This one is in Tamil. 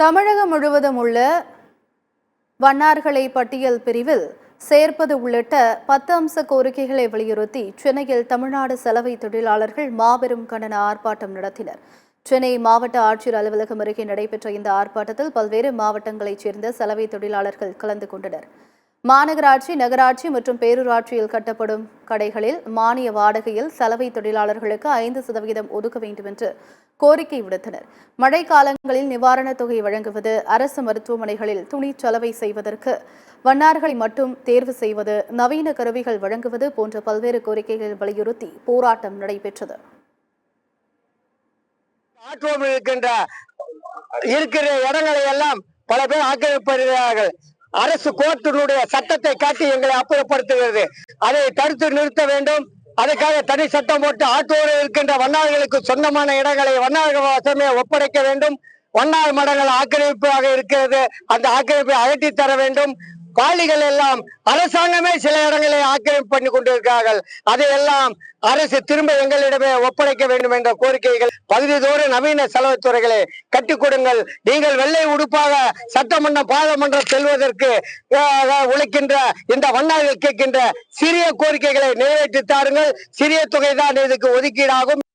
தமிழகம் முழுவதும் உள்ள வண்ணார்களை பட்டியல் பிரிவில் சேர்ப்பது உள்ளிட்ட 10 அம்ச கோரிக்கைகளை வலியுறுத்தி சென்னையில் தமிழ்நாடு சலவை தொழிலாளர்கள் மாபெரும் கண்டன ஆர்ப்பாட்டம் நடத்தினர். சென்னை மாவட்ட ஆட்சியர் அலுவலகம் அருகே நடைபெற்ற இந்த ஆர்ப்பாட்டத்தில் பல்வேறு மாவட்டங்களைச் சேர்ந்த சலவை தொழிலாளர்கள் கலந்து கொண்டனர். மாநகராட்சி, நகராட்சி மற்றும் பேரூராட்சியில் கட்டப்படும் கடைகளில் மானிய வாடகையில் சலவை தொழிலாளர்களுக்கு 5% ஒதுக்க வேண்டும் என்று கோரிக்கை விடுத்தனர். மழை காலங்களில் நிவாரணத் தொகை வழங்குவது, அரசு மருத்துவமனைகளில் துணி சலவை செய்வதற்கு வண்ணார்களை மட்டும் தேர்வு செய்வது, நவீன கருவிகள் வழங்குவது போன்ற பல்வேறு கோரிக்கைகளை வலியுறுத்தி போராட்டம் நடைபெற்றது. இருக்கிற இடங்களை எல்லாம் பல பேர் ஆக்கிரமிப்படுகிறார்கள். அரசு கோர்ட்டினுடைய சட்டத்தை காட்டி எங்களை அப்புறப்படுத்துகிறது. அதை தடுத்து நிறுத்த வேண்டும். அதுக்காக தனி சட்டம் போட்டு ஆற்றோடு இருக்கின்ற வண்ணார்களுக்கு சொந்தமான இடங்களை வண்ணார்கள் வசமே ஒப்படைக்க வேண்டும். வண்ணார் மடங்கள் ஆக்கிரமிப்பாக இருக்கிறது, அந்த ஆக்கிரமிப்பை அகற்றி தர வேண்டும். காலிகள் எல்லாம் அரசாங்கமே சில இடங்களை ஆக்கிரமிப்பு பண்ணி கொண்டிருக்கிறார்கள். அதையெல்லாம் அரசு திரும்ப எங்களிடமே ஒப்படைக்க வேண்டும் என்ற கோரிக்கைகள். பகுதிதோறும் நவீன செலவுத்துறைகளை கட்டிக் கொடுங்கள். நீங்கள் வெள்ளை உடுப்பாக சட்டமன்றம் பாராளுமன்றம் செல்வதற்கு உழைக்கின்ற இந்த வண்ணார்கள் கேட்கின்ற சிறிய கோரிக்கைகளை நிறைவேற்றி தாருங்கள். சிறிய தொகை தான் இதுக்கு ஒதுக்கீடாகும்.